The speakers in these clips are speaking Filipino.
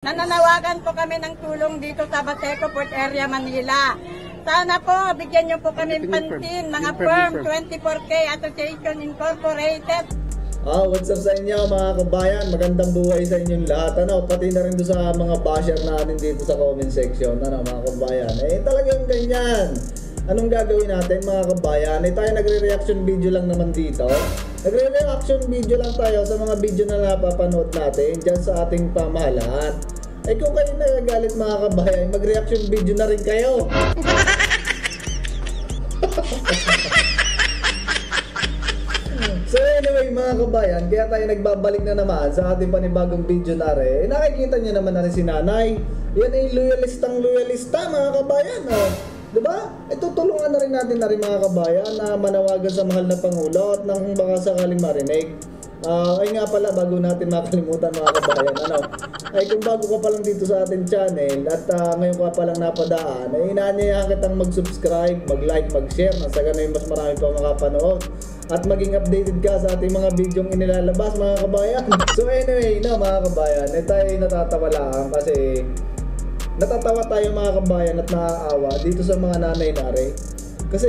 Nananawagan po kami ng tulong dito sa Baseco Port Area, Manila. Sana po, bigyan niyo po kami pansin, mga firm, 24K Association Incorporated. What's up sa inyo mga kabayan? Magandang buhay sa inyong lahat. Pati na rin doon sa mga basher natin dito sa comment section. Mga kabayan, talagang ganyan. Anong gagawin natin mga kabayan? Tayo nagre-reaction video lang naman dito. Nagre-reaction video lang tayo sa mga video na napapanood natin dyan sa ating pamahalaan. Kung kayo nagagalit mga kabayan, mag-reaction video na rin kayo. So anyway mga kabayan, kaya tayo nagbabalik na naman sa ating panibagong video na rin. Nakikita niyo naman na rin si nanay. Yan ay loyalista mga kabayan. Diba? Tutulungan na rin natin na rin mga kabayan na manawagan sa mahal na Pangulo at nang baka sakaling marinig. Ay nga pala, bago natin makalimutan mga kabayan, kung bago ka pa lang dito sa ating channel at ngayon ka pa lang napadaan, inaanyayahan kitang mag-subscribe, mag-like, mag-share na sa ganun mas marami pa makapanood at maging updated ka sa ating mga videong inilalabas mga kabayan. So anyway, mga kabayan, tayo natatawa lang kasi natatawa tayo mga kabayan at naaawa dito sa mga nanay-nare. Kasi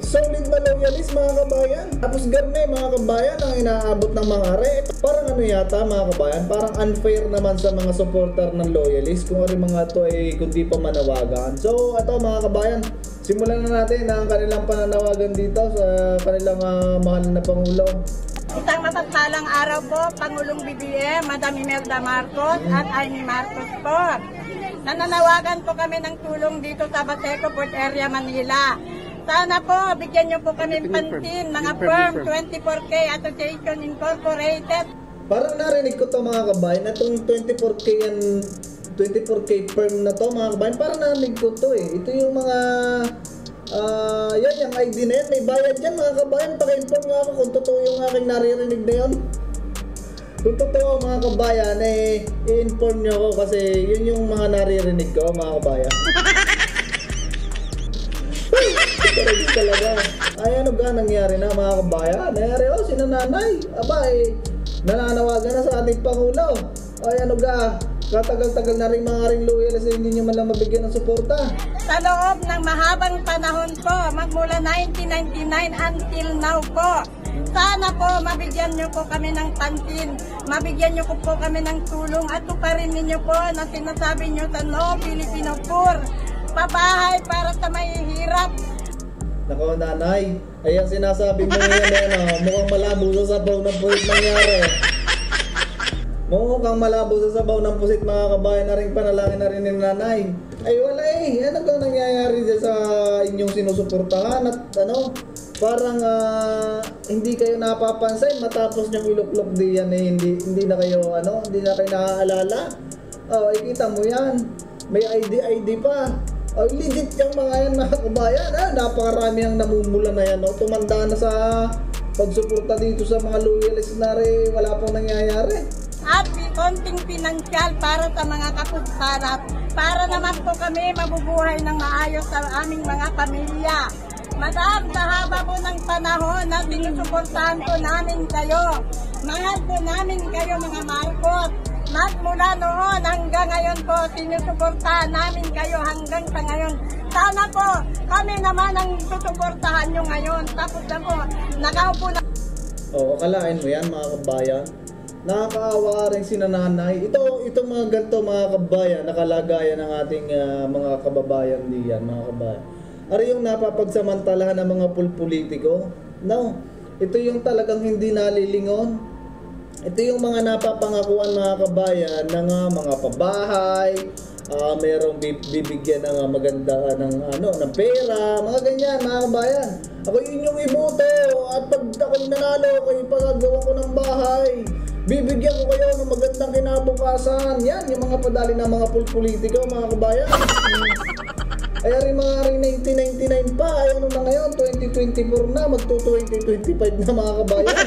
solid na loyalist mga kabayan. Tapos ganun mga kabayan ang inaabot ng mga are. Parang yata mga kabayan, parang unfair naman sa mga supporter ng loyalist kung mga to ay kundi pa manawagan. So ito mga kabayan, simulan na natin ang kanilang pananawagan dito sa kanilang mahal na Pangulo. Isang mapagpalang araw po, Pangulong BBM, Madam Imelda Marcos at Amy Marcos po. Nananawagan po kami ng tulong dito sa Baseco Port Area, Manila. Sana po, bigyan niyo po kami pansin, mga firm, 24K Association Incorporated. Parang narinig ko to mga kabayan, na itong 24K firm na to mga kabayan, parang narinig ko to Ito yung mga, yan, yung ID na yan, may bayad yan mga kabayan. Paka-inform nga ako kung totoo yung aking naririnig na yun. Kung totoo mga kabayan, i-inform nyo ako kasi yun yung mga naririnig ko mga kabayan. Talaga. Ano ga nangyari na mga kabayan? Nangyari si nanay. Nananawagan na sa ating Pangulo. Ano ga? Katagal-tagal na rin mga ring loyalist hindi nyo man lang mabigyan ng suporta. Sa loob ng mahabang panahon po, magmula 1999 until now po, sana po mabigyan nyo po kami ng pansin, mabigyan nyo po kami ng tulong at tuparin ninyo po na sinasabi nyo sa No Filipino Poor, pabahay para sa mahihirap. Nako nanay, ang sinasabi mo yan mukhang malabo sa sabaw ng pusit nangyari. Mukhang malabo sa sabaw ng pusit mga kabayan na rin panalangin na rin ni nanay. Wala ano bang nangyayari sa inyong sinusuportahan at parang hindi kayo napapansin matapos yung iluklok diyan hindi na kayo hindi na kayo naaalala. Ikita mo yan. May ID pa. Legit yung mga yan mga kabayan. Napakarami ang namumula na yan. Tumanda na sa pagsuporta dito sa mga loyalist na rin. Wala pong nangyayari. At konting pinansyal para sa mga kapusparap. Para naman po kami mabubuhay ng maayos sa aming mga pamilya. Madam, sa haba po ng panahon na sinusuportahan po namin kayo. Mahal po namin kayo mga Marcos. Mula noon hanggang ngayon po, sinusuportahan namin kayo hanggang sa ngayon. Sana po, kami naman ang susuportahan nyo ngayon. Tapos na po, nakaupo na. Akalain mo yan mga kabayan. Nakakaawa rin si nanay. Ito mga ganito mga kabayan, nakalagayan ng ating mga kababayan diyan mga kabayan. Ari yung napapagsamantalahan ng mga politiko. No, ito yung talagang hindi nalilingon. Ito yung mga napapangakuan mga kabayan ng mga pabahay, merong bibigyan ng maganda ng pera, mga ganyan mga kabayan. Ako yun yung iboto at pag ako'y nanalo, ako'y pagagawa ko ng bahay. Bibigyan ko kayo ng magandang kinabukasan. Yan, yung mga padali ng mga politiko mga kabayan. Rin mga rin 1999 pa, ano na ngayon, 2024 na, magto-2025 na mga kabayan.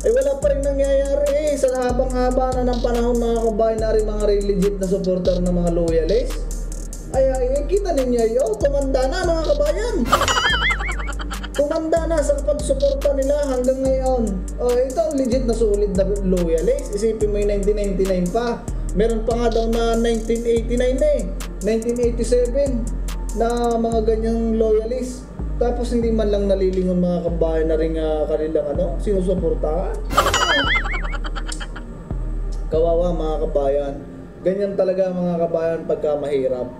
Wala pa rin nangyayari sa habang-haba na ng panahon mga kabayan na rin mga legit na supporter ng mga loyalist. Kita ninyo tumanda na mga kabayan. tumanda na sa pagsuporta nila hanggang ngayon. Ito ang legit na solid na loyalist. Isipin mo yung 1999 pa. Meron pa nga daw na 1989 1987 na mga ganyang loyalist. Tapos hindi man lang nalilingon mga kabayan na rin kanilang sinusuportahan. Kawawa mga kabayan. Ganyan talaga mga kabayan pagka mahirap.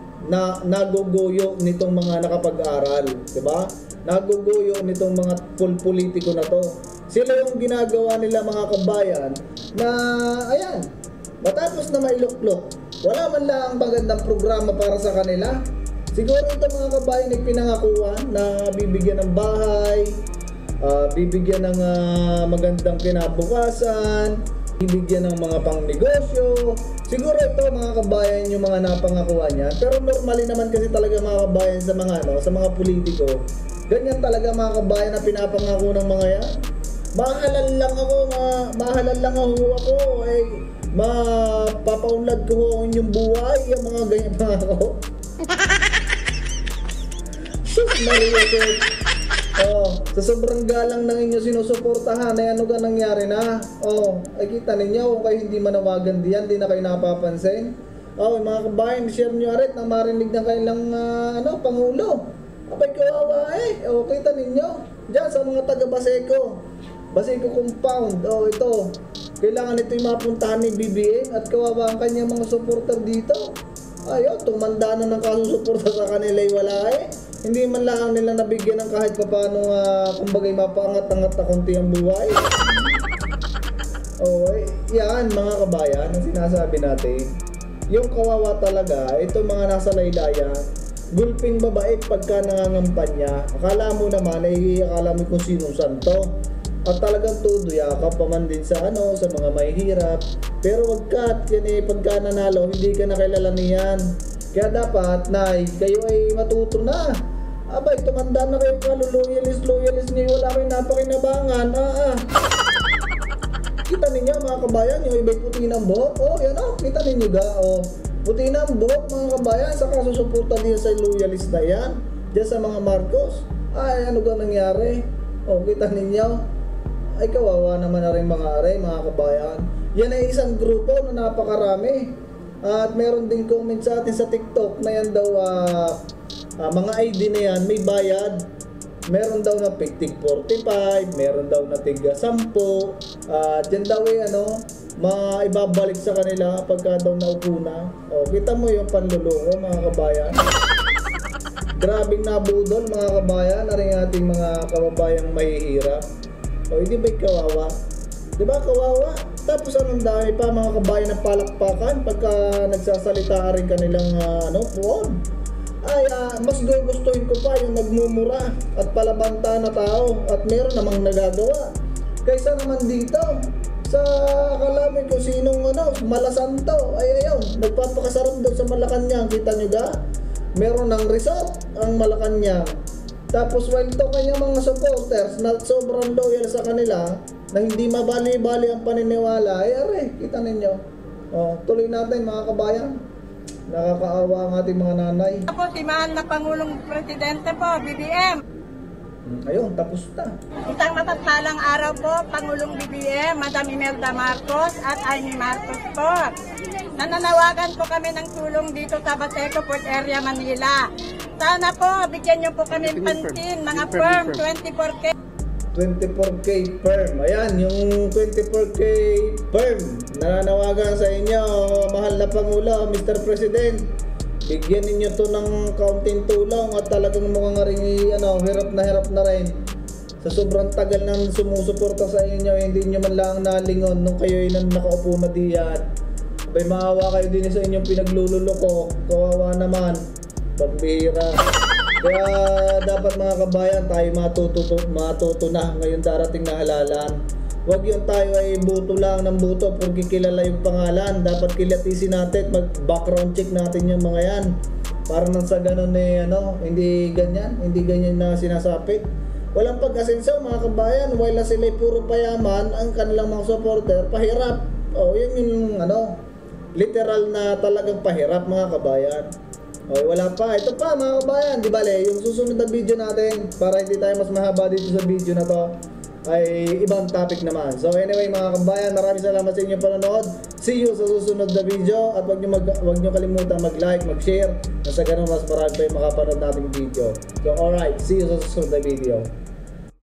Naguguyo nitong mga nakapag-aral, 'di ba? Naguguyo nitong mga politiko na to. Sila yung ginagawa nila mga kabayan na ayan, matapos na mailuklok, wala man lang magandang programa para sa kanila. Siguro ito mga kabayan ay pinangakuan na bibigyan ng bahay, bibigyan ng magandang kinabukasan, bibigyan ng mga pangnegosyo. Siguro ito mga kabayan yung mga napangakuan niya. Pero normally naman kasi talaga mga kabayan sa mga sa mga politiko. Ganyan talaga mga kabayan na pinapangako ng mga yan. Mahalal lang ako, mapapaunlad ko ang inyong buhay, yung mga ganyan pangako. Sus Maria Jose. Sa sobrang galang ng inyo sinusuportahan ay ano ka nangyari na? Ay kita ninyo kung kayo hindi manawagan diyan, di na kayo napapansin. Mga kabayan, share nyo arit na marinig ng kailang Pangulo. Abay kawawa kita ninyo. Diyan sa mga taga Baseco compound. Ito. Kailangan ito yung mapuntahan ni BBM at kawawa ang kanyang mga supporter dito. Tumanda na ng kasusuporta sa kanila wala Hindi man lang nila nabigyan ng kahit paano kumbagay mapaangat-angat na konti ang buhay. Yan mga kabayan ang sinasabi natin. Yung kawawa talaga, ito mga nasa laylayan, gulping babait pagka nangangampanya. Akala mo naman akala mo kung sinong santo. At talagang todo yakap pa man din sa sa mga mahihirap. Pero wagkat yan pagka nanalo, hindi ka nakilala niyan. Kaya dapat kayo ay matuto na. Abay, tumanda na kayo loyalist ngayon, wala kayong napakinabangan. Kita ninyo mga kabayan, yung iba'y puti ng buhok. Yan kita ninyo ga. Puti ng buhok mga kabayan, saka susuporta din sa loyalist na yan. Diyan sa mga Marcos. Ano ga nangyari? Kita ninyo. Ay kawawa naman na rin mga kabayan. Yan ay isang grupo na napakarami. At meron din comment sa atin sa TikTok na yan daw mga ID na yan may bayad. Meron daw na tig 45, meron daw na tig 10. At yan daw maibabalik sa kanila pagka daw naupo na. Kita mo yung panluloko mga kabayan. Grabing nabudol mga kabayan na rin ating mga kababayang mahihirap. Hindi ba'y kawawa? Diba kawawa? Tapos anong dami pa mga kabayan ng palakpakan pagka nagsasalita rin kanilang puon. Mas gugustuhin ko pa yung nagmumura at palabanta na tao at meron namang nagagawa. Kaysa naman dito sa akalamin ko sinong malasanto. Ayun, nagpapakasarap doon sa Malacanang. Kita nyo ga? Meron ng resort ang Malacanang. Tapos while to kanyang mga supporters na sobrang loyal sa kanila na hindi mabali-bali ang paniniwala, kita ninyo. Tuloy natin mga kabayan. Nakakaawa ang ating mga nanay. Po, si mahal na Pangulong Presidente po, BBM. Ayun, tapos na. Isang mapagpalang araw po, Pangulong BBM, Madam Imelda Marcos at Amy Marcos po. Nananawagan po kami ng tulong dito sa Baseco Port Area, Manila. Sana po, bigyan niyo po kami pansin, mga firm, 24K. 24K firm. Ayan, yung 24K firm. Nananawagan sa inyo, mahal na Pangulo, Mr. President. Bigyan ninyo to ng kaunting tulong at talagang mukhang rin hirap na rin. Sa sobrang tagal nang sumusuporta sa inyo, hindi nyo man lang nalingon nung kayo ay nakaupo na diyan. Abay, maawa kayo din sa inyong pinaglululoko. Kawawa naman. Pambihira. Kaya dapat mga kabayan, tayo matuto na ngayon darating na halalan. Huwag yung tayo ay buto lang ng buto porque kilala yung pangalan. Dapat kilatisin natin, mag-background check natin yung mga yan. Para nang sa ganun hindi ganyan na sinasapit. Walang pag-asenso mga kabayan, while na sila puro payaman, ang kanilang mga supporter, pahirap. Yan yung literal na talagang pahirap mga kabayan. Okay, wala pa. Ito pa mga kabayan, di bale, yung susunod na video natin, para hindi tayo mas mahaba dito sa video na to, ay ibang topic naman. So anyway mga kabayan, maraming salamat sa inyong panonood. See you sa susunod na video at wag nyo kalimutan mag-like, mag-share, na sa ganun mas marami pa yung makapanood nating video. So alright, see you sa susunod na video.